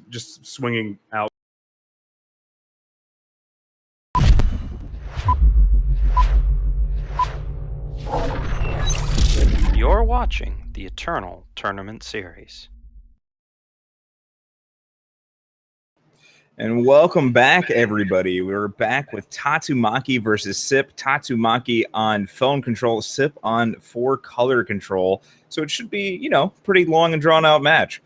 just swinging out. You're watching the Eternal Tournament Series. And welcome back, everybody. We're back with Tatsumaki versus Sip. Tatsumaki on phone control, Sip on 4-color control. So it should be, pretty long and drawn-out match.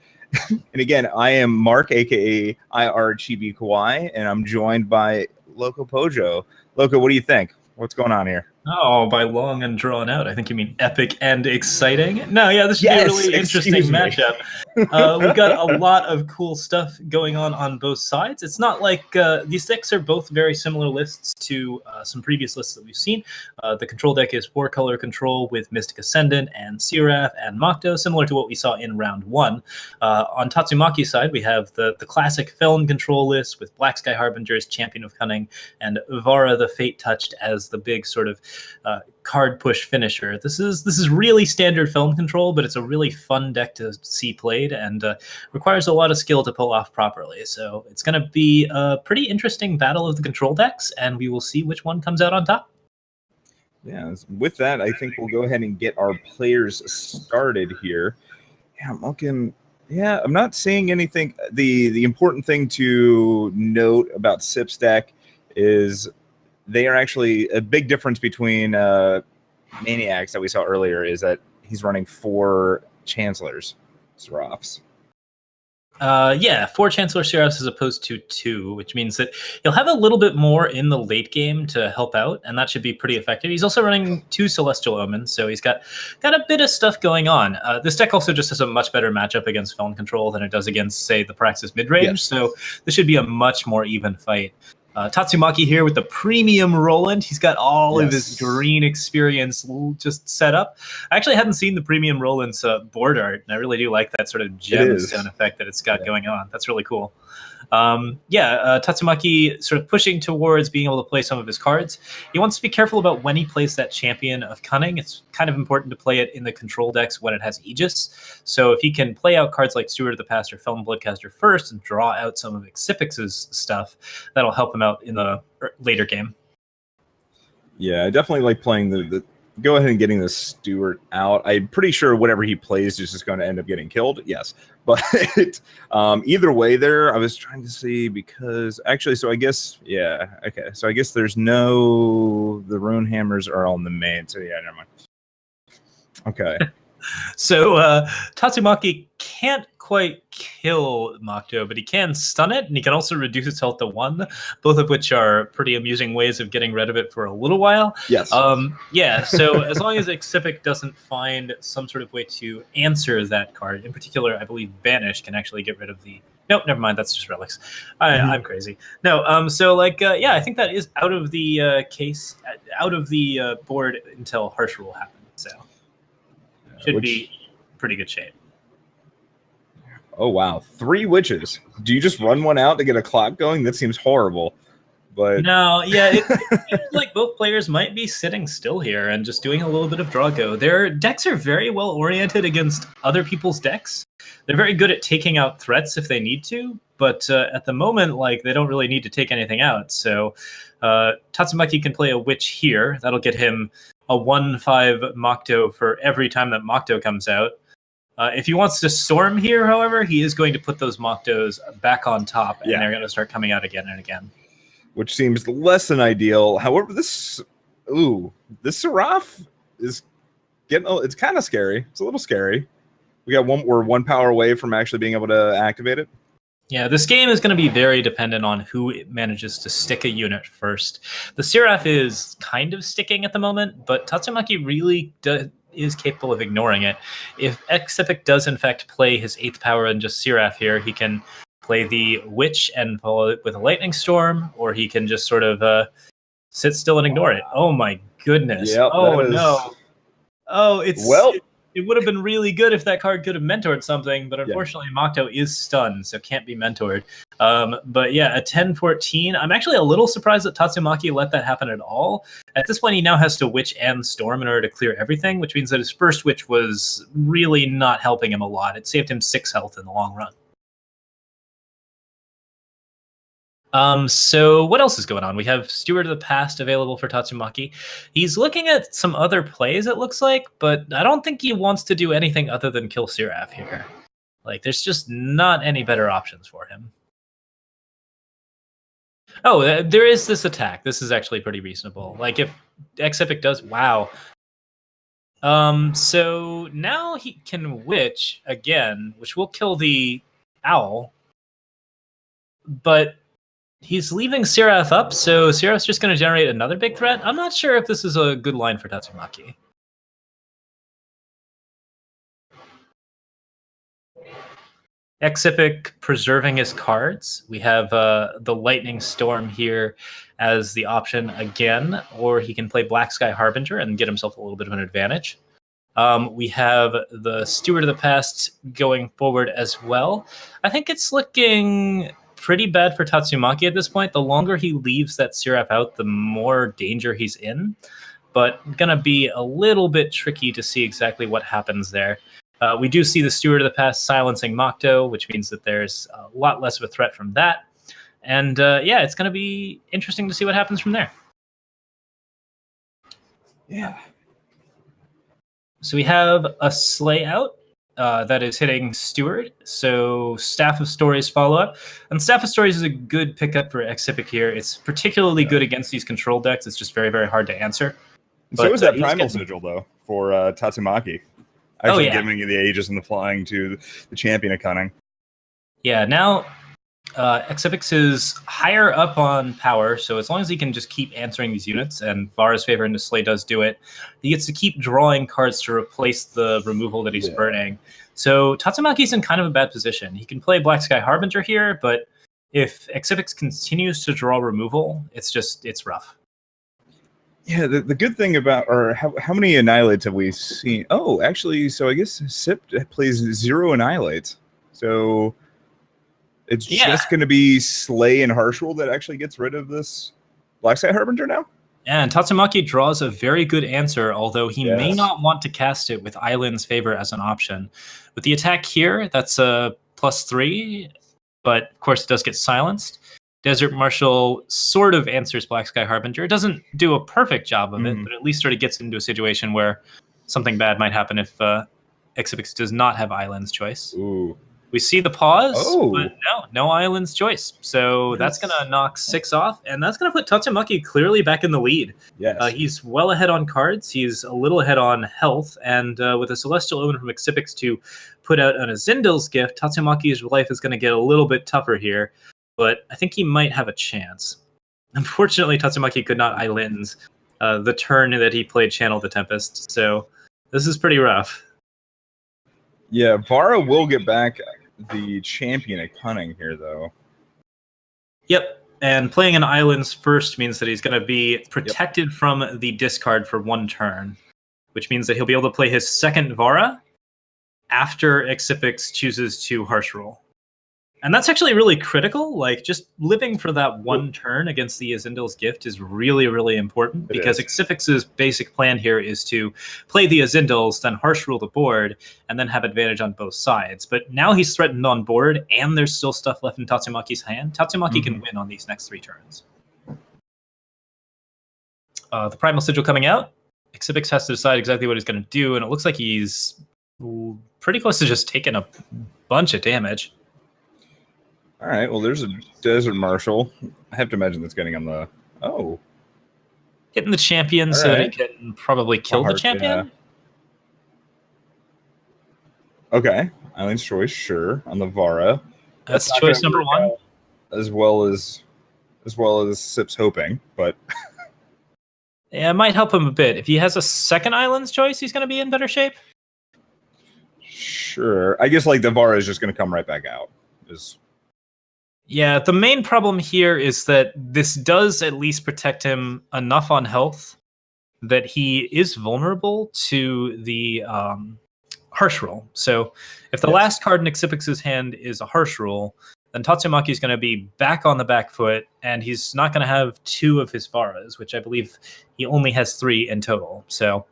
And again, I am Mark, a.k.a. Chibikawaii, and I'm joined by LocoPojo. Loco, what do you think? What's going on here? Oh, by long and drawn out, I think you mean epic and exciting. No, yeah, this should be a really interesting matchup. We've got a lot of cool stuff going on both sides. It's not like these decks are both very similar lists to some previous lists that we've seen. The control deck is 4-color control with Mystic Ascendant and Seraph and Makto, similar to what we saw in round 1. On Tatsumaki's side, we have the classic Felon control list with Black Sky Harbinger's Champion of Cunning and Vara the Fate Touched as the big sort of card push finisher. This is really standard film control, but it's a really fun deck to see played and requires a lot of skill to pull off properly. So it's going to be a pretty interesting battle of the control decks, and we will see which one comes out on top. Yeah, with that, I think we'll go ahead and get our players started here. Yeah, I'm looking. Yeah, I'm not seeing anything. The important thing to note about Sip's deck is they are actually a big difference between Maniacs that we saw earlier is that he's running 4 Chancellors, Seraphs. 4 Chancellor Seraphs as opposed to 2, which means that he'll have a little bit more in the late game to help out, and that should be pretty effective. He's also running 2 Celestial Omens, so he's got a bit of stuff going on. This deck also just has a much better matchup against Felon Control than it does against, say, the Praxis midrange, yes. So this should be a much more even fight. Tatsumaki here with the premium Roland. He's got all of his green experience just set up. I actually hadn't seen the premium Roland's board art, and I really do like that sort of gemstone effect that it's got going on. That's really cool. Tatsumaki sort of pushing towards being able to play some of his cards. He wants to be careful about when he plays that Champion of Cunning. It's kind of important to play it in the control decks when it has Aegis. So if he can play out cards like Steward of the Past or Felon Bloodcaster first and draw out some of xsipix's stuff, that'll help him out in the later game. Yeah, I definitely like playing the go ahead and getting the Steward out. I'm pretty sure whatever he plays is just going to end up getting killed. Yes. But either way there, I was trying to see because actually, so I guess, yeah. Okay. So I guess there's the Rune Hammers are on the main. So yeah, never mind. Okay. So Tatsumaki can't quite kill Makto, but he can stun it, and he can also reduce its health to 1, both of which are pretty amusing ways of getting rid of it for a little while. Yes. So as long as xsipix doesn't find some sort of way to answer that card, in particular, I believe Banish can actually get rid of the... Nope, never mind, that's just relics. I'm crazy. No, I think that is out of the case, out of the board until Harsh Rule happens, so... Should be pretty good shape. Oh, wow. 3 witches. Do you just run one out to get a clock going? That seems horrible. But no, yeah, it seems like both players might be sitting still here and just doing a little bit of draw go. Their decks are very well oriented against other people's decks. They're very good at taking out threats if they need to, but at the moment, they don't really need to take anything out. So Tatsumaki can play a witch here. That'll get him a 1/5 Makto for every time that Makto comes out. If he wants to Storm here, however, he is going to put those Maktos back on top, and they're going to start coming out again and again. Which seems less than ideal. However, this Seraph is it's kind of scary. It's a little scary. We're 1 power away from actually being able to activate it. Yeah, this game is going to be very dependent on who manages to stick a unit first. The Seraph is kind of sticking at the moment, but Tatsumaki really is capable of ignoring it. If xsipix does in fact play his 8th power and just Seraph here, he can play the Witch and follow it with a Lightning Storm, or he can just sort of sit still and ignore it. Oh my goodness. Yep, no. Oh, it would have been really good if that card could have mentored something, but unfortunately Makto is stunned, so can't be mentored. But yeah, a 10-14. I'm actually a little surprised that Tatsumaki let that happen at all. At this point, he now has to Witch and Storm in order to clear everything, which means that his first Witch was really not helping him a lot. It saved him 6 health in the long run. So what else is going on? We have Steward of the Past available for Tatsumaki. He's looking at some other plays, it looks like, but I don't think he wants to do anything other than kill Seraph here. Like, there's just not any better options for him. Oh, there is this attack. This is actually pretty reasonable. Like, if xsipix does... Wow. So now he can Witch again, which will kill the owl. But he's leaving Seraph up, so Seraph's just going to generate another big threat. I'm not sure if this is a good line for Tatsumaki. xsipix preserving his cards. We have the Lightning Storm here as the option again, or he can play Black Sky Harbinger and get himself a little bit of an advantage. We have the Steward of the Past going forward as well. I think it's looking pretty bad for Tatsumaki at this point. The longer he leaves that Seraph out, the more danger he's in. But gonna be a little bit tricky to see exactly what happens there. We do see the Steward of the Past silencing Mokto, which means that there's a lot less of a threat from that. And yeah, it's gonna be interesting to see what happens from there. Yeah. So we have a Slay out that is hitting Steward. So Staff of Stories follow up. And Staff of Stories is a good pickup for xsipix here. It's particularly good against these control decks. It's just very, very hard to answer. But, so is that Primal Sigil, though, for Tatsumaki. Actually giving you the Aegis and the Flying to the Champion of Cunning. Yeah, now xsipix is higher up on power, so as long as he can just keep answering these units, and Vara's Favor into Slay does do it, he gets to keep drawing cards to replace the removal that he's burning. So Tatsumaki's in kind of a bad position. He can play Black Sky Harbinger here, but if xsipix continues to draw removal, it's rough. Yeah, the good thing about, or how many Annihilates have we seen? Oh, actually, so I guess Sip plays 0 Annihilates. So it's just going to be Slay and Harsh Rule that actually gets rid of this Black Sky Harbinger now? Yeah, and Tatsumaki draws a very good answer, although he may not want to cast it with Island's Favor as an option. With the attack here, that's a +3, but of course it does get silenced. Desert Marshal sort of answers Black Sky Harbinger. It doesn't do a perfect job of it, but at least sort of gets into a situation where something bad might happen if xsipix does not have Island's Choice. Ooh. We see the pause, but no Island's Choice. So that's going to knock 6 off, and that's going to put Tatsumaki clearly back in the lead. Yes. He's well ahead on cards. He's a little ahead on health, and with a Celestial Omen from xsipix to put out an Azindil's Gift, Tatsumaki's life is going to get a little bit tougher here. But I think he might have a chance. Unfortunately, Tatsumaki could not Island's the turn that he played Channel the Tempest, so this is pretty rough. Yeah, Vara will get back the Champion of Cunning here, though. Yep, and playing an Islands first means that he's going to be protected from the discard for 1 turn, which means that he'll be able to play his second Vara after xsipix chooses to Harsh Rule. And that's actually really critical. Like, just living for that 1 turn against the Azindil's Gift is really, really important, because xsipix's basic plan here is to play the Azindils, then Harsh Rule the board, and then have advantage on both sides. But now he's threatened on board, and there's still stuff left in Tatsumaki's hand. Tatsumaki can win on these next 3 turns. The Primal Sigil coming out. xsipix has to decide exactly what he's going to do, and it looks like he's pretty close to just taking a bunch of damage. All right, well, there's a Desert Marshal. I have to imagine that's getting on the... Oh. Hitting the champion so that it can probably kill the champion? Yeah. Okay. Island's Choice, sure. On the Vara. That's choice number 1. As well as Sip's hoping, but... Yeah, it might help him a bit. If he has a second Island's Choice, he's going to be in better shape? Sure. I guess, like, the Vara is just going to come right back out. Yeah, the main problem here is that this does at least protect him enough on health that he is vulnerable to the Harsh Rule. So if the last card in xsipix's hand is a Harsh Rule, then Tatsumaki is going to be back on the back foot, and he's not going to have 2 of his Varas, which I believe he only has 3 in total. So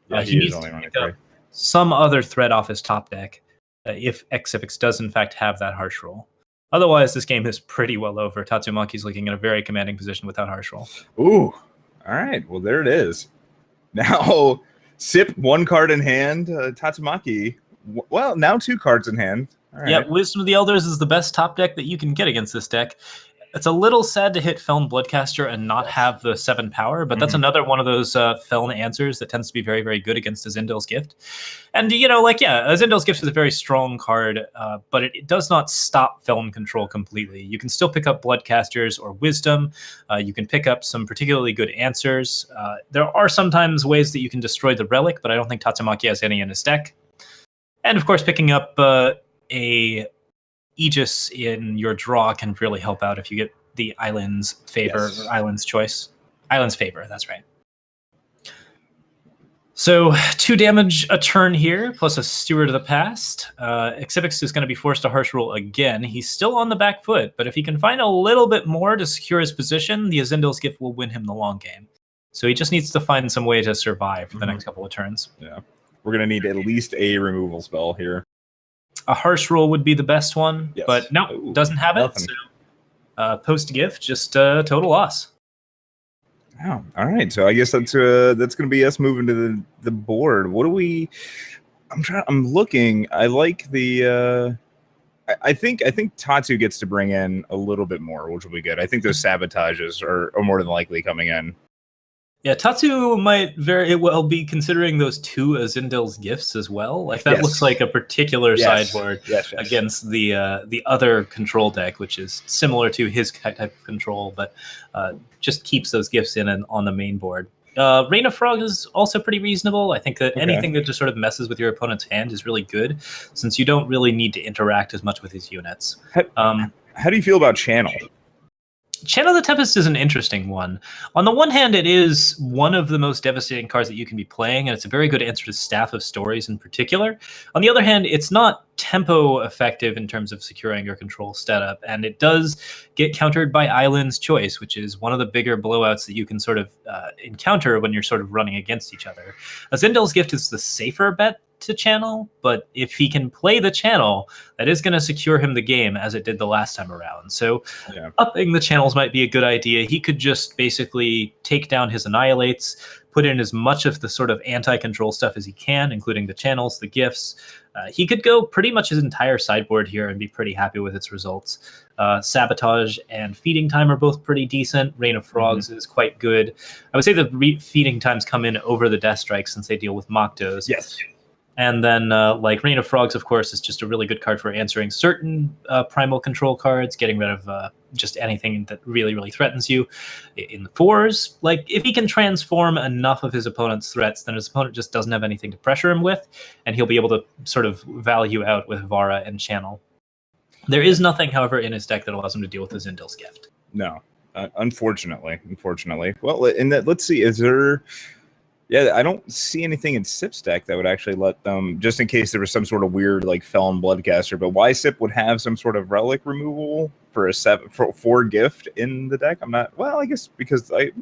he needs to pick up some other threat off his top deck if xsipix does in fact have that Harsh Rule. Otherwise, this game is pretty well over. Tatsumaki's looking in a very commanding position without harsh roll. Ooh. All right. Well, there it is. Now, Sip, 1 card in hand. Tatsumaki, well, now 2 cards in hand. All right. Yeah, Wisdom of the Elders is the best top deck that you can get against this deck. It's a little sad to hit Feln Bloodcaster and not have the 7 power, but that's another one of those Feln answers that tends to be very, very good against Azindel's Gift. And, Azindel's Gift is a very strong card, but it does not stop Feln control completely. You can still pick up Bloodcasters or Wisdom. You can pick up some particularly good answers. There are sometimes ways that you can destroy the Relic, but I don't think Tatsumaki has any in his deck. And, of course, picking up a Aegis in your draw can really help out if you get the Island's Favor or Island's Choice. Island's Favor, that's right. So 2 damage a turn here, plus a Steward of the Past. xsipix is going to be forced to harsh roll again. He's still on the back foot, but if he can find a little bit more to secure his position, the Azindel's Gift will win him the long game. So he just needs to find some way to survive for the next couple of turns. Yeah, we're going to need at least a removal spell here. A harsh roll would be the best one, but no, doesn't have nothing. it. So post gift, just total loss. Oh, all right. So I guess that's going to be us moving to the board. What do we? I'm looking. I like the. I think Tatsu gets to bring in a little bit more, which will be good. I think those sabotages are more than likely coming in. Yeah, Tatsu might very well be considering those 2 Azindel's Gifts as well. Like that looks like a particular sideboard against the other control deck, which is similar to his type of control, but just keeps those gifts in and on the main board. Rain of Frog is also pretty reasonable. I think that anything that just sort of messes with your opponent's hand is really good, since you don't really need to interact as much with his units. How do you feel about Channel? Channel the Tempest is an interesting one. On the one hand, it is one of the most devastating cards that you can be playing, and it's a very good answer to Staff of Stories in particular. On the other hand, it's not tempo effective in terms of securing your control setup, and it does get countered by Island's Choice, which is one of the bigger blowouts that you can sort of encounter when you're sort of running against each other. Azindel's Gift is the safer bet to Channel, but if he can play the Channel, that is going to secure him the game as it did the last time around. So upping the channels might be a good idea. He could just basically take down his Annihilates, put in as much of the sort of anti-control stuff as he can, including the channels, the gifts. He could go pretty much his entire sideboard here and be pretty happy with its results. Sabotage and Feeding Time are both pretty decent. Rain of Frogs is quite good. I would say the Feeding Times come in over the Death Strikes since they deal with Moktos. Yes. And then, like Rain of Frogs, of course, is just a really good card for answering certain primal control cards, getting rid of just anything that really, really threatens you. In the 4s, like, if he can transform enough of his opponent's threats, then his opponent just doesn't have anything to pressure him with, and he'll be able to sort of value out with Vara and Channel. There is nothing, however, in his deck that allows him to deal with Azindel's Gift. No, unfortunately. Well, in that, let's see, is there... Yeah, I don't see anything in Sip's deck that would actually let them, just in case there was some sort of weird, like, Felon Bloodcaster, but why Sip would have some sort of relic removal for a 4 gift in the deck? I'm not, well, I guess because I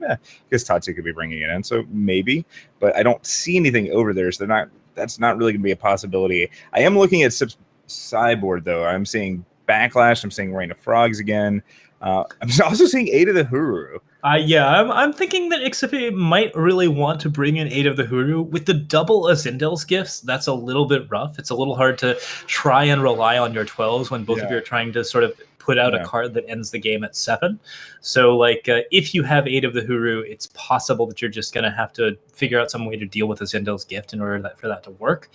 guess Tatsu could be bringing it in, so maybe, but I don't see anything over there, so that's not really going to be a possibility. I am looking at Sip's sideboard, though. I'm seeing Backlash, I'm seeing Rain of Frogs again. I'm also seeing 8 of the Huru. I'm thinking that xsipix might really want to bring in 8 of the Huru. With the double Azindel's Gifts, that's a little bit rough. It's a little hard to try and rely on your 12s when both of you are trying to sort of put out a card that ends the game at 7. So, like, if you have 8 of the Huru, it's possible that you're just going to have to figure out some way to deal with Azindel's Gift in order for that to work.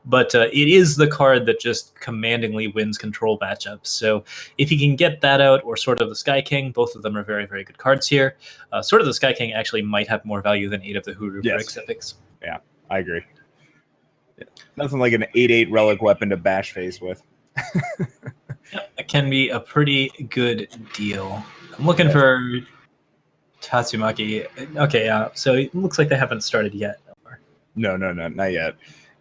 But it is the card that just commandingly wins control matchups. So if you can get that out, or Sword of the Sky King, both of them are very, very good cards here. Sword of the Sky King actually might have more value than 8 of the Huru for xsipix. Yeah, I agree. Yeah. Nothing like an 8/8 relic weapon to bash face with. It can be a pretty good deal. I'm looking for Tatsumaki. Okay, so it looks like they haven't started yet. No, not yet.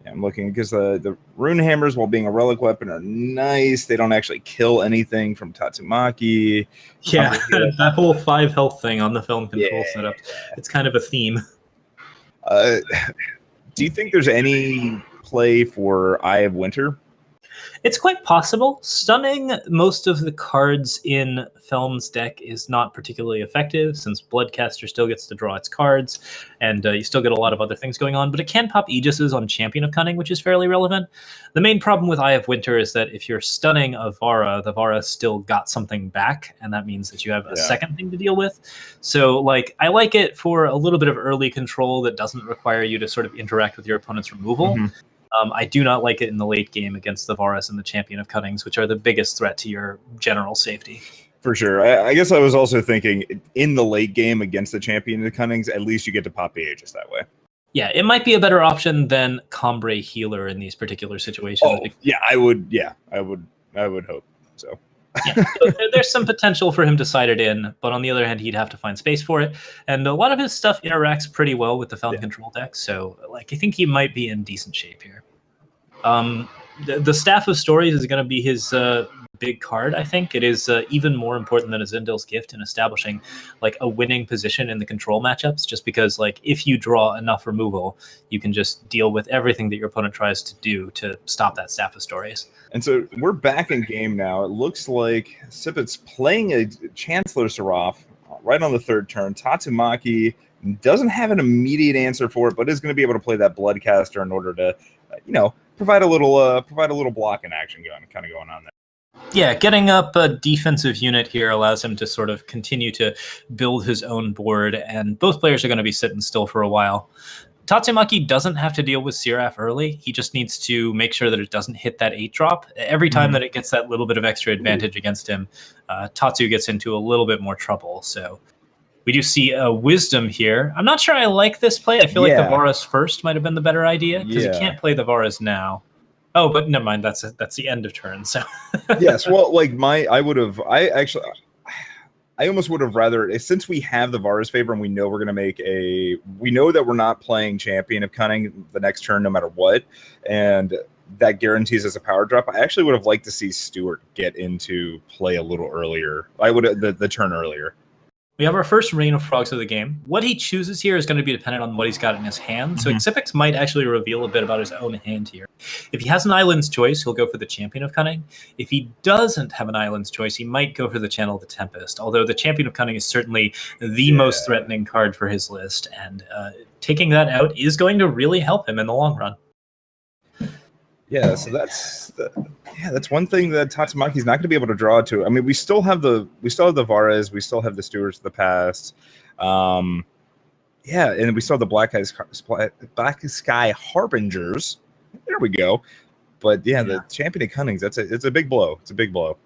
Yeah, I'm looking because the rune hammers, while being a relic weapon, are nice. They don't actually kill anything from Tatsumaki. Yeah, that whole 5 health thing on the film control setup. It's kind of a theme. Do you think there's any play for Eye of Winter? It's quite possible. Stunning most of the cards in Felm's deck is not particularly effective, since Bloodcaster still gets to draw its cards, and you still get a lot of other things going on, but it can pop Aegises on Champion of Cunning, which is fairly relevant. The main problem with Eye of Winter is that if you're stunning a Vara, the Vara still got something back, and that means that you have a second thing to deal with. So, like, I like it for a little bit of early control that doesn't require you to sort of interact with your opponent's removal. I do not like it in the late game against the Varas and the Champion of Cunnings, which are the biggest threat to your general safety. For sure. I guess I was also thinking in the late game against the Champion of Cunnings, at least you get to pop the Aegis that way. Yeah, it might be a better option than Combre Healer in these particular situations. Oh, yeah, I would hope so. Yeah, so there's some potential for him to side it in, but on the other hand, he'd have to find space for it. And a lot of his stuff interacts pretty well with the Felm control deck, so like I think he might be in decent shape here. The Staff of Stories is going to be his big card, I think. It is even more important than a Zendil's Gift in establishing like a winning position in the control matchups, just because like if you draw enough removal, you can just deal with everything that your opponent tries to do to stop that Staff of Stories. And so we're back in game now. It looks like xsipix playing a Chancellor Seraph right on the third turn. Tatsumaki doesn't have an immediate answer for it, but is going to be able to play that Bloodcaster in order to, provide a little blocking action going on there. Yeah, getting up a defensive unit here allows him to sort of continue to build his own board, and both players are going to be sitting still for a while. Tatsumaki doesn't have to deal with Seraph early. He just needs to make sure that it doesn't hit that 8-drop. Every time that it gets that little bit of extra advantage against him, Tatsu gets into a little bit more trouble. So we do see a Wisdom here. I'm not sure I like this play. I feel like the Varas first might have been the better idea, because you can't play the Varas now. Oh, but never mind. That's the end of turn. So yes, well, like I almost would have rather, since we have the Vara's favor and we know we're going to make we know that we're not playing Champion of Cunning the next turn no matter what, and that guarantees us a power drop. I actually would have liked to see Stuart get into play a little earlier. I would the turn earlier. We have our first Rain of Frogs of the game. What he chooses here is going to be dependent on what he's got in his hand. So xsipix might actually reveal a bit about his own hand here. If he has an Island's Choice, he'll go for the Champion of Cunning. If he doesn't have an Island's Choice, he might go for the Channel of the Tempest, although the Champion of Cunning is certainly the most threatening card for his list, and taking that out is going to really help him in the long run. Yeah, so that's one thing that Tatsumaki's not going to be able to draw to. I mean, we still have the Varas, we still have the Stewards of the Past, and we still have the Black Sky Harbingers. There we go. But the Champion of Cunnings, it's a big blow. It's a big blow.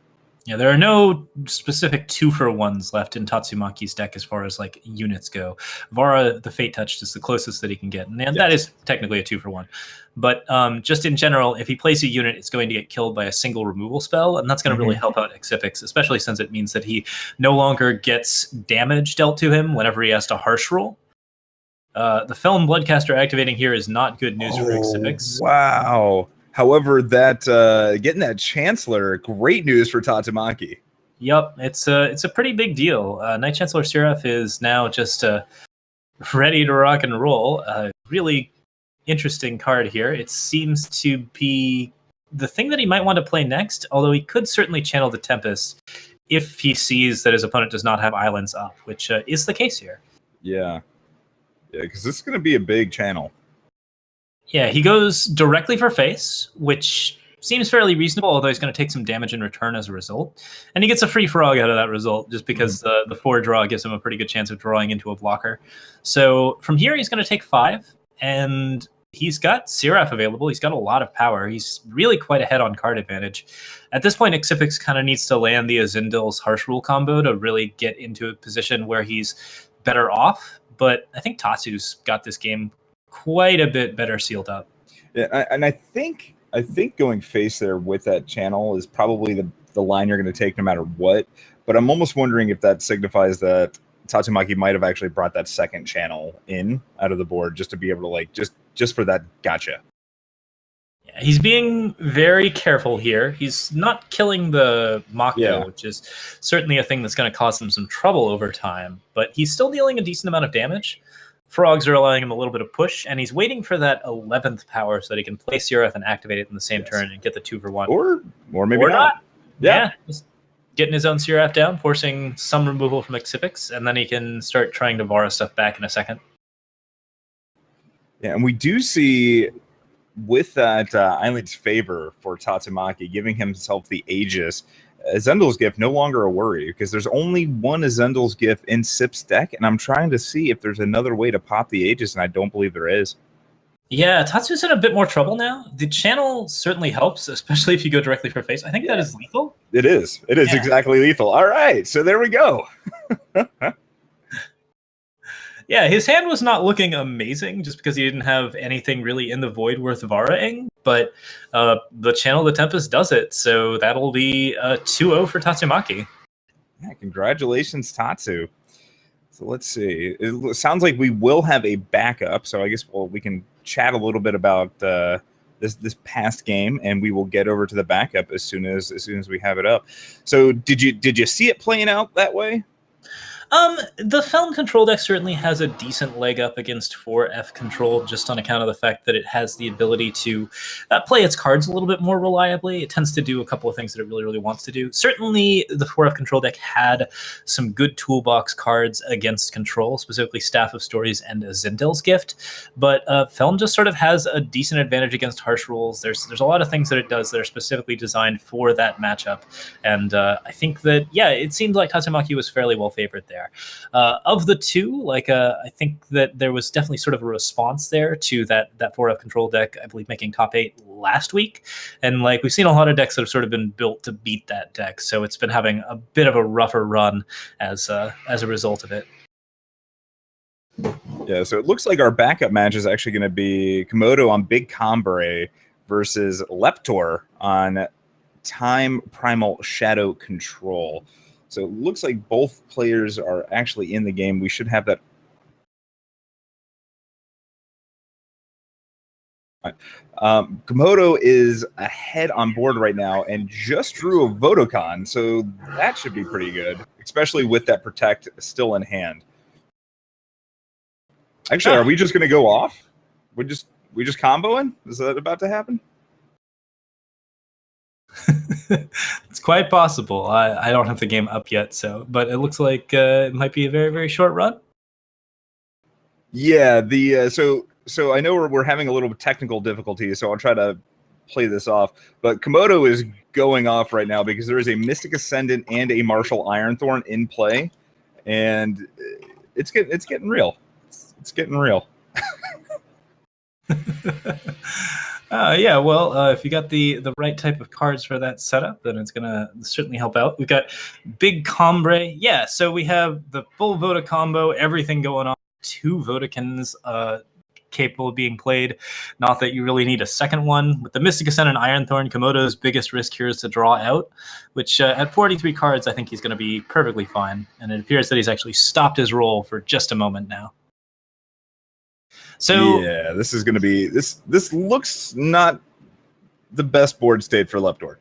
Yeah, there are no specific 2-for-1s left in Tatsumaki's deck as far as like units go. Vara, the Fate Touched, is the closest that he can get, and that is technically a 2-for-1. But just in general, if he plays a unit, it's going to get killed by a single removal spell, and that's going to really help out xsipix, especially since it means that he no longer gets damage dealt to him whenever he has to harsh roll. The Felm Bloodcaster activating here is not good news for xsipix. Wow. However, that getting that Chancellor, great news for Tatsumaki. Yep, it's a pretty big deal. Knight Chancellor Seraph is now just ready to rock and roll. Really interesting card here. It seems to be the thing that he might want to play next, although he could certainly channel the Tempest if he sees that his opponent does not have islands up, which is the case here. Yeah, because this is going to be a big channel. Yeah, he goes directly for face, which seems fairly reasonable, although he's going to take some damage in return as a result. And he gets a free frog out of that result, just because the 4 draw gives him a pretty good chance of drawing into a blocker. So from here, he's going to take 5, and he's got Seraph available. He's got a lot of power. He's really quite ahead on card advantage. At this point, xsipix kind of needs to land the Azindil's Harsh Rule combo to really get into a position where he's better off. But I think Tatsu's got this game quite a bit better sealed up. Yeah, and I think going face there with that channel is probably the line you're going to take no matter what. But I'm almost wondering if that signifies that Tatsumaki might have actually brought that second channel in out of the board just to be able to just for that gotcha. Yeah, he's being very careful here. He's not killing the Mako, which is certainly a thing that's going to cause him some trouble over time. But he's still dealing a decent amount of damage. Frogs are allowing him a little bit of push, and he's waiting for that 11th power so that he can play Seraph and activate it in the same turn and get the 2-for-1. Or maybe not. Yeah. Just getting his own Seraph down, forcing some removal from xsipix, and then he can start trying to Vara stuff back in a second. Yeah, and we do see with that Island's favor for Tatsumaki, giving himself the Aegis, Azendel's Gift no longer a worry because there's only one Azendel's Gift in Sip's deck, and I'm trying to see if there's another way to pop the Aegis, and I don't believe there is. Yeah, Tatsu's in a bit more trouble now. The channel certainly helps, especially if you go directly for face. I think that is lethal. It is. It is exactly lethal. All right, so there we go. Yeah, his hand was not looking amazing just because he didn't have anything really in the void worth Varaing, but the Channel of the Tempest does it, so that'll be 2-0 for Tatsumaki. Yeah, congratulations, Tatsu. So let's see. It sounds like we will have a backup, so I guess we can chat a little bit about this past game, and we will get over to the backup as soon as we have it up. So did you see it playing out that way? The Felon control deck certainly has a decent leg up against 4F control just on account of the fact that it has the ability to play its cards a little bit more reliably. It tends to do a couple of things that it really, really wants to do. Certainly, the 4F control deck had some good toolbox cards against control, specifically Staff of Stories and Azendel's Gift, but Felon just sort of has a decent advantage against harsh rules. There's a lot of things that it does that are specifically designed for that matchup, and I think that, it seemed like Tatsumaki was fairly well favored there. Of the two, I think that there was definitely sort of a response there to that 4F control deck, I believe, making top 8 last week. And we've seen a lot of decks that have sort of been built to beat that deck. So it's been having a bit of a rougher run as a result of it. Yeah, so it looks like our backup match is actually going to be Komodo on Big Combre versus Leptor on Time Primal Shadow Control. So it looks like both players are actually in the game. We should have that. Komodo is ahead on board right now and just drew a Vodocon, so that should be pretty good, especially with that Protect still in hand. Actually, are we just going to go off? We just comboing? Is that about to happen? It's quite possible. I don't have the game up yet, but it looks like it might be a very, very short run. Yeah, so I know we're having a little technical difficulty, so I'll try to play this off. But Komodo is going off right now because there is a Mystic Ascendant and a Martial Ironthorn in play, and it's getting real. It's getting real. If you got the right type of cards for that setup, then it's going to certainly help out. We've got Big Combre. Yeah, so we have the full Voda combo, everything going on. 2 Vodakins capable of being played. Not that you really need a second one. With the Mystic Ascendant and Ironthorn, Komodo's biggest risk here is to draw out, which at 43 cards, I think he's going to be perfectly fine. And it appears that he's actually stopped his roll for just a moment now. So yeah, this is going to be this looks not the best board state for Leptor.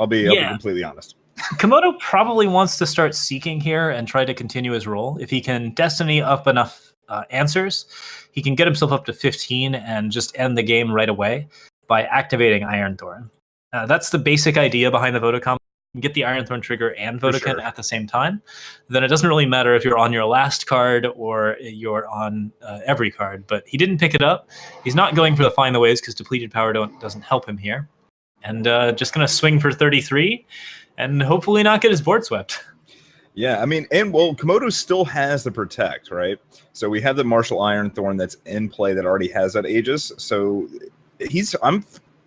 I'll be completely honest. Komodo probably wants to start seeking here and try to continue his role. If he can Destiny up enough answers, he can get himself up to 15 and just end the game right away by activating Ironthorn. That's the basic idea behind the Vodacom. You can get the Ironthorn trigger and Vodacon at the same time. Then it doesn't really matter if you're on your last card or you're on every card. But he didn't pick it up. He's not going for the Find the Ways because depleted power doesn't help him here. And just going to swing for 33 and hopefully not get his board swept. Yeah, I mean, Komodo still has the Protect, right? So we have the Martial Ironthorn that's in play that already has that Aegis. So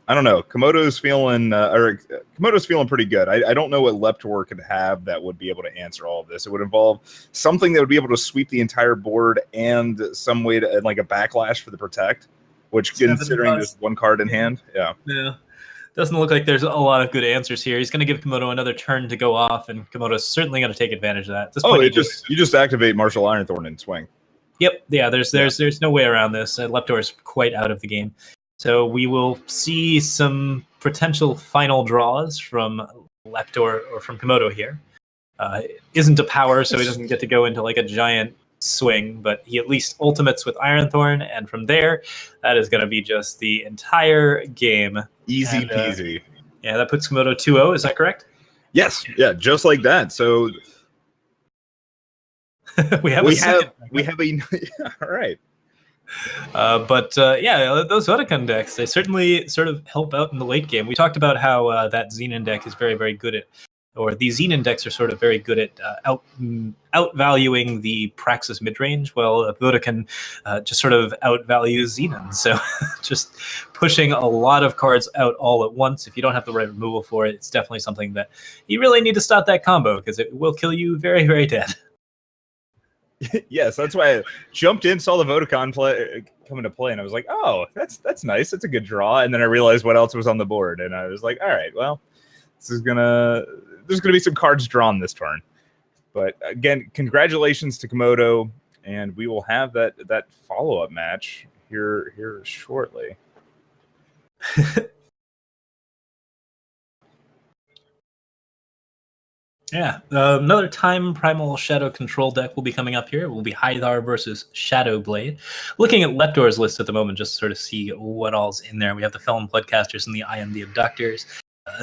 I don't know. Komodo's feeling pretty good. I don't know what Leptor could have that would be able to answer all of this. It would involve something that would be able to sweep the entire board and some way to a backlash for the Protect, which considering just one card in hand, yeah. Doesn't look like there's a lot of good answers here. He's going to give Komodo another turn to go off, and Komodo's certainly going to take advantage of that. At this point, you just activate Martial Ironthorn and swing. Yep. Yeah. There's no way around this. Leptor is quite out of the game. So we will see some potential final draws from Leptor or from Komodo here. Isn't a power, so he doesn't get to go into a giant swing, but he at least ultimates with Iron Thorn, and from there, that is going to be just the entire game. Easy peasy. Yeah, that puts Komodo 2-0. Is that correct? Yes. Yeah, just like that. So we have a all right. Yeah, those Vodacon decks, they certainly sort of help out in the late game. We talked about how that Xenon deck is very, very good at, or these Xenon decks are sort of very good at outvaluing the Praxis midrange. Well, Vodacon just sort of outvalues Xenon. So just pushing a lot of cards out all at once. If you don't have the right removal for it, it's definitely something that you really need to stop that combo, because it will kill you very, very dead. Yes, that's why I jumped in, saw the Vodacon come into play, and I was like, "Oh, that's nice. That's a good draw." And then I realized what else was on the board, and I was like, "All right, well, there's gonna be some cards drawn this turn." But again, congratulations to Komodo, and we will have that follow-up match here shortly. Yeah, another Time Primal Shadow Control deck will be coming up here. It will be HiThar versus ShadowBlade. Looking at Leptor's list at the moment, just to sort of see what all's in there. We have the Felon Bloodcasters and the I Am the Abductors,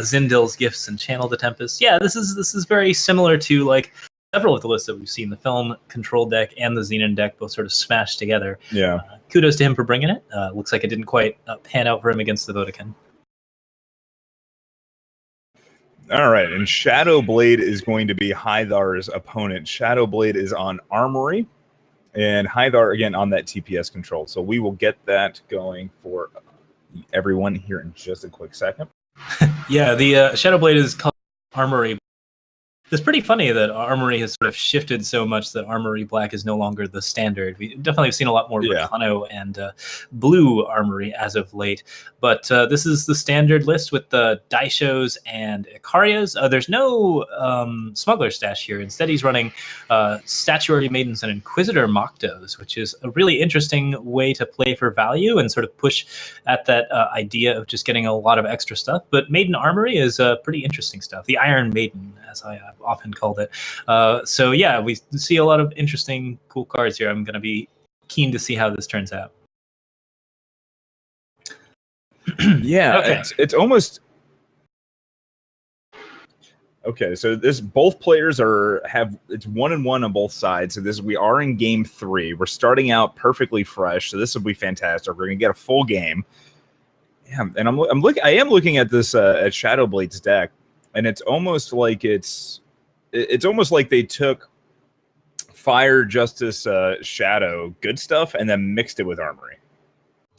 Zindil's Gifts and Channel the Tempest. Yeah, this is very similar to like several of the lists that we've seen. The Felon Control deck and the Xenon deck both sort of smashed together. Yeah. Kudos to him for bringing it. Looks like it didn't quite pan out for him against the Vodacon. All right, and ShadowBlade is going to be HiThar's opponent. ShadowBlade is on Armory, and HiThar, again, on that TPS control. So we will get that going for everyone here in just a quick second. Yeah, the ShadowBlade is called Armory. It's pretty funny that Armory has sort of shifted so much that Armory Black is no longer the standard. We definitely have seen a lot more Rakano and Blue Armory as of late. But this is the standard list with the Daishos and Ikarias. There's no Smuggler Stash here. Instead, he's running Statuary Maidens and Inquisitor Moktos, which is a really interesting way to play for value and sort of push at that idea of just getting a lot of extra stuff. But Maiden Armory is pretty interesting stuff. The Iron Maiden, as I often called it. So yeah, we see a lot of interesting, cool cards here. I'm going to be keen to see how this turns out. Yeah, okay. It's almost okay. So both players it's 1-1 on both sides. So we are in game 3. We're starting out perfectly fresh. So this will be fantastic. We're gonna get a full game. Yeah, and I am looking at this at ShadowBlade's deck, and it's almost like it's almost like they took Fire, Justice, Shadow, good stuff, and then mixed it with Armory.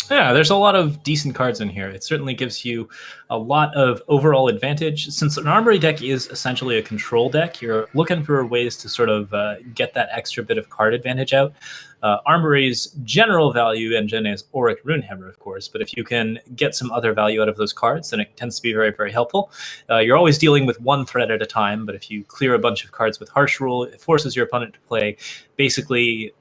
Yeah, there's a lot of decent cards in here. It certainly gives you a lot of overall advantage. Since an Armory deck is essentially a control deck, you're looking for ways to sort of get that extra bit of card advantage out. Armory's general value engine is Auric Runehammer, of course, but if you can get some other value out of those cards, then it tends to be very, very helpful. You're always dealing with one threat at a time, but if you clear a bunch of cards with Harsh Rule, it forces your opponent to play basically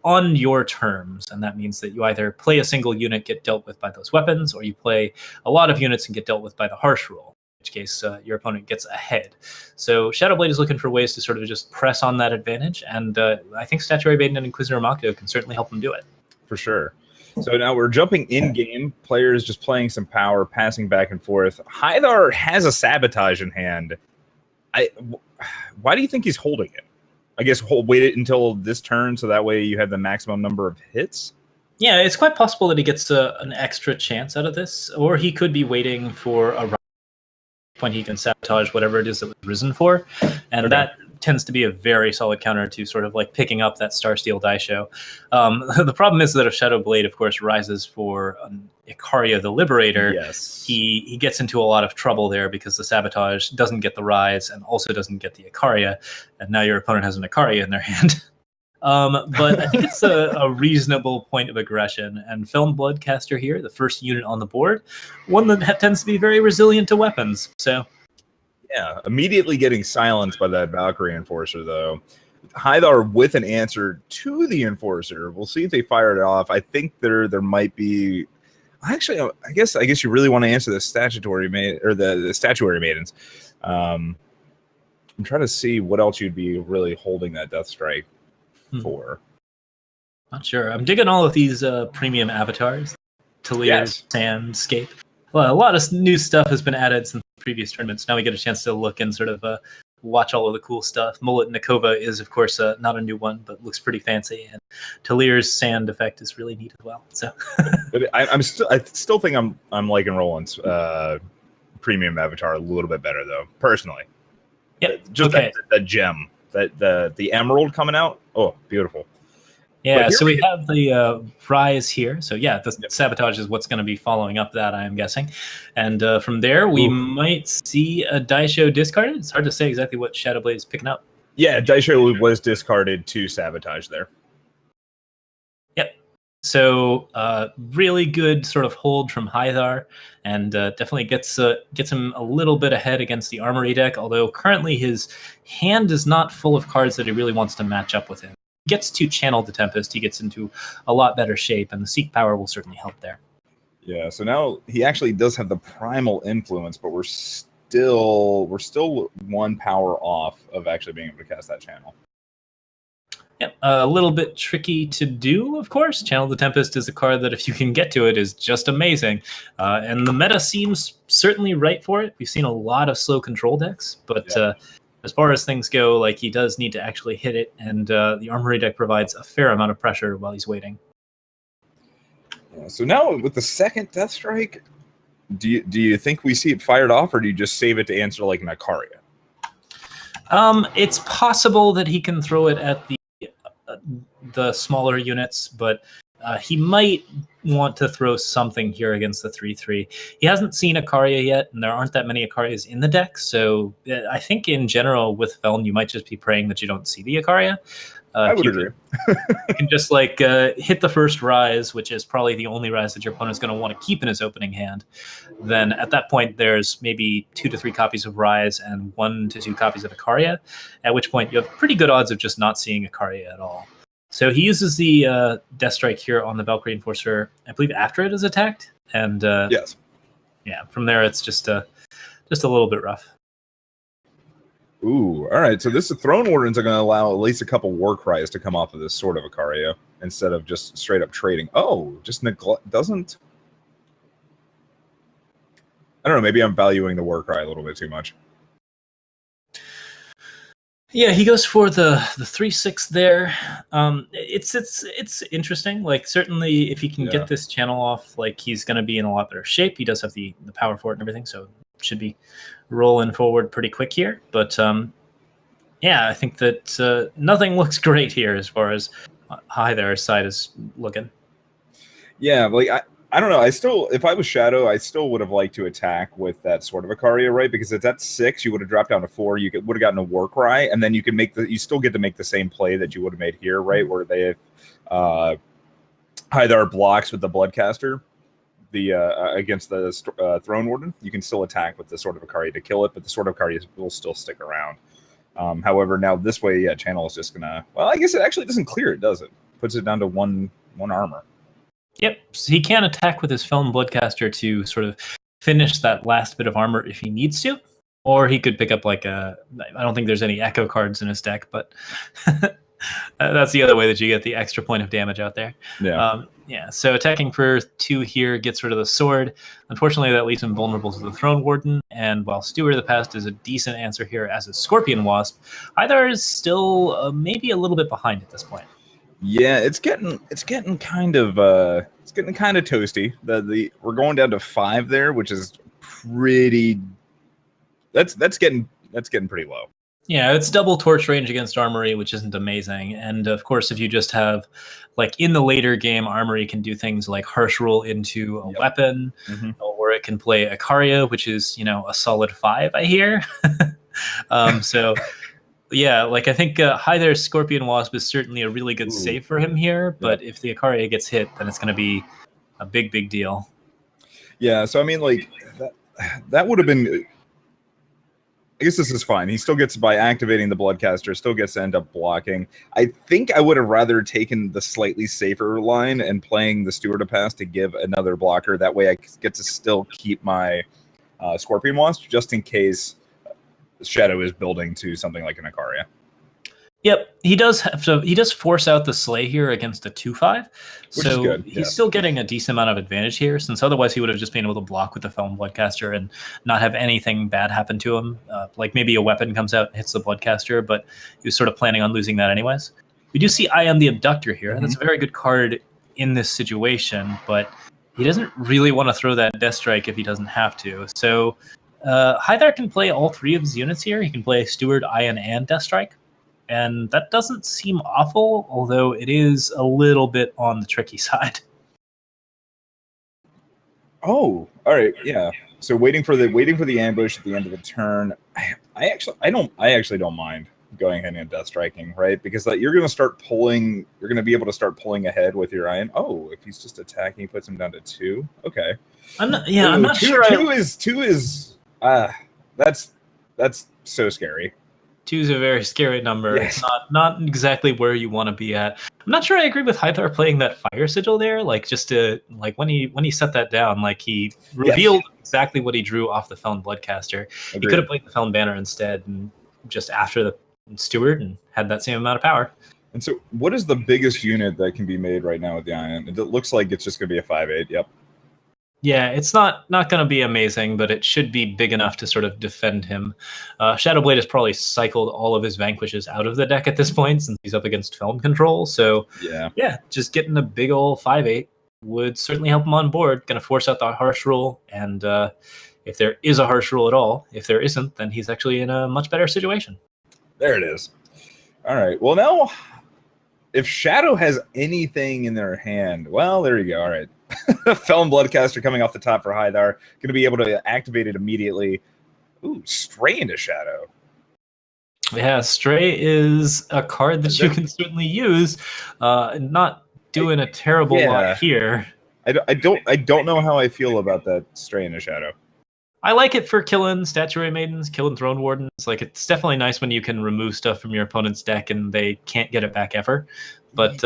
on your terms, and that means that you either play a single unit, get dealt with by those weapons, or you play a lot of units and get dealt with by the Harsh Rule, in which case your opponent gets ahead. So ShadowBlade is looking for ways to sort of just press on that advantage, and I think Statuary Maiden and Inquisitor Mokto can certainly help them do it. For sure. So now we're jumping in-game. Players just playing some power, passing back and forth. HiThar has a Sabotage in hand. Why do you think he's holding it? I guess wait it until this turn so that way you have the maximum number of hits? Yeah, it's quite possible that he gets an extra chance out of this, or he could be waiting for a point he can sabotage whatever it is that was risen for, and that tends to be a very solid counter to sort of like picking up that Starsteel Daisho. The problem is that if ShadowBlade, of course, rises for Ikaria the Liberator, yes, he gets into a lot of trouble there because the Sabotage doesn't get the rise and also doesn't get the Ikaria, and now your opponent has an Ikaria in their hand. But I think it's a reasonable point of aggression, and Felon Bloodcaster here, the first unit on the board, one that tends to be very resilient to weapons. So yeah, immediately getting silenced by that Valkyrie Enforcer, though. HiThar with an answer to the Enforcer. We'll see if they fire it off. I think there might be. Actually, I guess you really want to answer the Statuary the Statuary Maidens. I'm trying to see what else you'd be really holding that Death Strike for. Not sure. I'm digging all of these premium avatars. Talier's Sandscape. Well, a lot of new stuff has been added since previous tournaments. Now we get a chance to look and sort of watch all of the cool stuff. Mullet Nakova is, of course, not a new one, but looks pretty fancy. And Talier's Sand effect is really neat as well. So, but I still think I'm liking Roland's premium avatar a little bit better, though, personally. Yeah, just that gem, the emerald coming out. Oh, beautiful. Yeah, so we have the Rise here. So yeah, the Sabotage is what's going to be following up that, I'm guessing. And from there, we might see a Daisho discarded. It's hard to say exactly what ShadowBlade is picking up. Yeah, Daisho was discarded to Sabotage there. Yep. So really good sort of hold from HiThar, and definitely gets him a little bit ahead against the Armory deck, although currently his hand is not full of cards that he really wants to match up with him. Gets to channel the Tempest, he gets into a lot better shape, and the Seek Power will certainly help there. Yeah, so now he actually does have the Primal Influence, but we're still 1 power off of actually being able to cast that channel. Yep, a little bit tricky to do, of course. Channel the Tempest is a card that if you can get to it is just amazing. And the meta seems certainly right for it. We've seen a lot of slow control decks, but as far as things go, like, he does need to actually hit it, and the Armory deck provides a fair amount of pressure while he's waiting. Yeah, so now with the second Death Strike, do you think we see it fired off, or do you just save it to answer like an Ikaria? It's possible that he can throw it at the smaller units, but he might want to throw something here against the 3/3. He hasn't seen Ikaria yet, and there aren't that many Ikarias in the deck, so I think in general with Feln, you might just be praying that you don't see the Ikaria. I would agree. You can just hit the first Rise, which is probably the only Rise that your opponent's going to want to keep in his opening hand. Then at that point, there's maybe 2 to 3 copies of Rise and 1 to 2 copies of Ikaria, at which point you have pretty good odds of just not seeing Ikaria at all. So he uses the Death Strike here on the Valkyrie Enforcer, I believe, after it is attacked. And yes. Yeah, from there it's just a little bit rough. Ooh, all right. So the Throne Wardens are going to allow at least a couple War Cries to come off of this Sword of Ikaria instead of just straight up trading. Oh, just doesn't. I don't know. Maybe I'm valuing the War Cry a little bit too much. Yeah, he goes for the 3/6 there. It's interesting. Like, certainly if he can get this channel off, like, he's going to be in a lot better shape. He does have the power for it and everything, so should be rolling forward pretty quick here. But yeah, I think that nothing looks great here as far as HiThar's side is looking. Yeah, like I don't know. If I was Shadow, I still would have liked to attack with that Sword of Ikaria, right? Because if that's 6, you would have dropped down to 4. You would have gotten a War Cry, and then you still get to make the same play that you would have made here, right? Where they HiThar blocks with the Bloodcaster, against the Throne Warden. You can still attack with the Sword of Ikaria to kill it, but the Sword of Ikaria will still stick around. However, now this way, channel is just gonna. Well, I guess it actually doesn't clear it, does it? Puts it down to one armor. Yep, so he can attack with his Feln Bloodcaster to sort of finish that last bit of armor if he needs to, or he could pick up I don't think there's any Echo cards in his deck, but that's the other way that you get the extra point of damage out there. Yeah. So attacking for 2 here gets rid of the sword. Unfortunately, that leaves him vulnerable to the Throne Warden, and while Steward of the Past is a decent answer here as a Scorpion Wasp, HiThar is still maybe a little bit behind at this point. Yeah, it's getting kind of toasty. We're going down to 5 there, which is pretty. That's getting pretty low. Yeah, it's double torch range against Armory, which isn't amazing. And of course, if you just have, in the later game, Armory can do things like Harsh Rule into a weapon, or it can play Ikaria, which is, a solid 5, I hear. So, yeah, I think HiThar's Scorpion Wasp is certainly a really good save for him here. But if the Ikaria gets hit, then it's going to be a big, big deal. Yeah, so I mean, that would have been. I guess this is fine. He still gets, by activating the Bloodcaster, still gets to end up blocking. I think I would have rather taken the slightly safer line and playing the Steward of Past to give another blocker. That way I get to still keep my Scorpion Wasp, just in case Shadow is building to something like an Ikaria. Yep, he does have to. He does force out the Slay here against a 2/5, Which is good, he's still getting a decent amount of advantage here. Since otherwise he would have just been able to block with the Felon Bloodcaster and not have anything bad happen to him. Like maybe a weapon comes out and hits the Bloodcaster, but he was sort of planning on losing that anyways. We do see Ion the Abductor here. Mm-hmm. That's a very good card in this situation, but he doesn't really want to throw that Death Strike if he doesn't have to. So HiThar can play all three of his units here. He can play Steward, Ion, and Death Strike. And that doesn't seem awful, although it is a little bit on the tricky side. Oh, all right, yeah. So waiting for the ambush at the end of the turn. I actually don't mind going ahead and death striking, right? Because you're going to be able to start pulling ahead with your Ion. Oh, if he's just attacking, he puts him down to 2. Okay. I'm not sure. Two is that's so scary. 2 is a very scary number. Yes. It's not exactly where you want to be at. I'm not sure I agree with HiThar playing that fire sigil there. Like just to when he set that down, like he revealed exactly what he drew off the Felon Bloodcaster. Agreed. He could have played the Felon Banner instead, and just after the Steward, and had that same amount of power. And so, what is the biggest unit that can be made right now with the Ion? It looks like it's just going to be a 5/8. Yep. Yeah, it's not going to be amazing, but it should be big enough to sort of defend him. ShadowBlade has probably cycled all of his Vanquishes out of the deck at this point since he's up against Felon Control. So yeah, just getting a big old 5/8 would certainly help him on board. Going to force out the harsh rule, and if there is a harsh rule at all, if there isn't, then he's actually in a much better situation. There it is. All right. Well, now, if Shadow has anything in their hand, well, there you go. All right. Felon Bloodcaster coming off the top for HiThar. Going to be able to activate it immediately. Ooh, Stray into Shadow. Yeah, Stray is a card that you can certainly use. Not doing a terrible lot here. I don't know how I feel about that Stray into Shadow. I like it for killing Statuary Maidens, killing Throne Wardens. Like, it's definitely nice when you can remove stuff from your opponent's deck and they can't get it back ever. But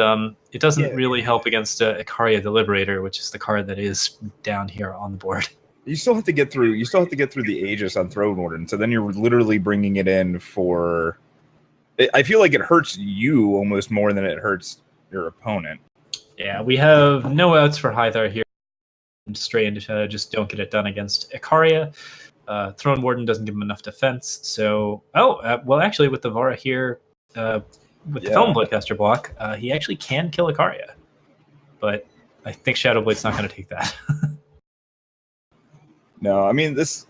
it doesn't really help against Ikaria the Liberator, which is the card that is down here on the board. You still have to get through. You still have to get through the Aegis on Throne Warden. So then you're literally bringing it in for. I feel like it hurts you almost more than it hurts your opponent. Yeah, we have no outs for HiThar here. Stray into Shadow just don't get it done against Ikaria. Throne Warden doesn't give him enough defense. So, well, actually, with the Vara here, with the Felon Bloodcaster block, he actually can kill Ikaria. But I think ShadowBlade's not going to take that. No, I mean, this...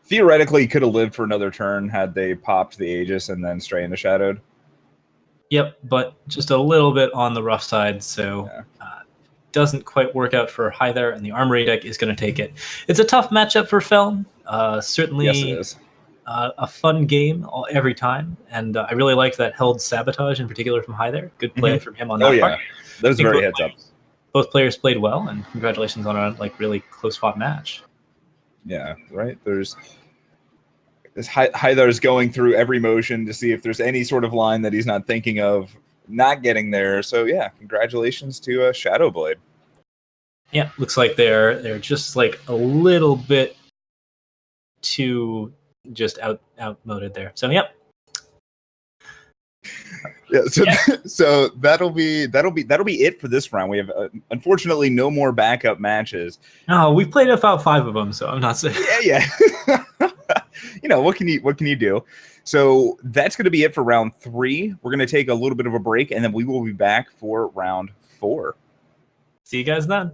theoretically, could have lived for another turn had they popped the Aegis and then Stray into Shadowed. Yep, but just a little bit on the rough side, so doesn't quite work out for HiThar, and the Armory deck is going to take it. It's a tough matchup for Felon. Certainly yes, it is. A fun game every time, and I really liked that held Sabotage in particular from HiThar. Good play from him on that part. That was very heads up. Both players played well, and congratulations on a really close-fought match. Yeah, right? There's... This HiThar's going through every motion to see if there's any sort of line that he's not thinking of, not getting there. So yeah, congratulations to ShadowBlade. Yeah, looks like they're just like a little bit too just outmoded there. So yep. Yeah, so that'll be it for this round. We have unfortunately no more backup matches. No, we played about 5 of them, so I'm not saying. Yeah. You know, what can you do? So that's going to be it for round 3. We're going to take a little bit of a break, and then we will be back for round 4. See you guys then.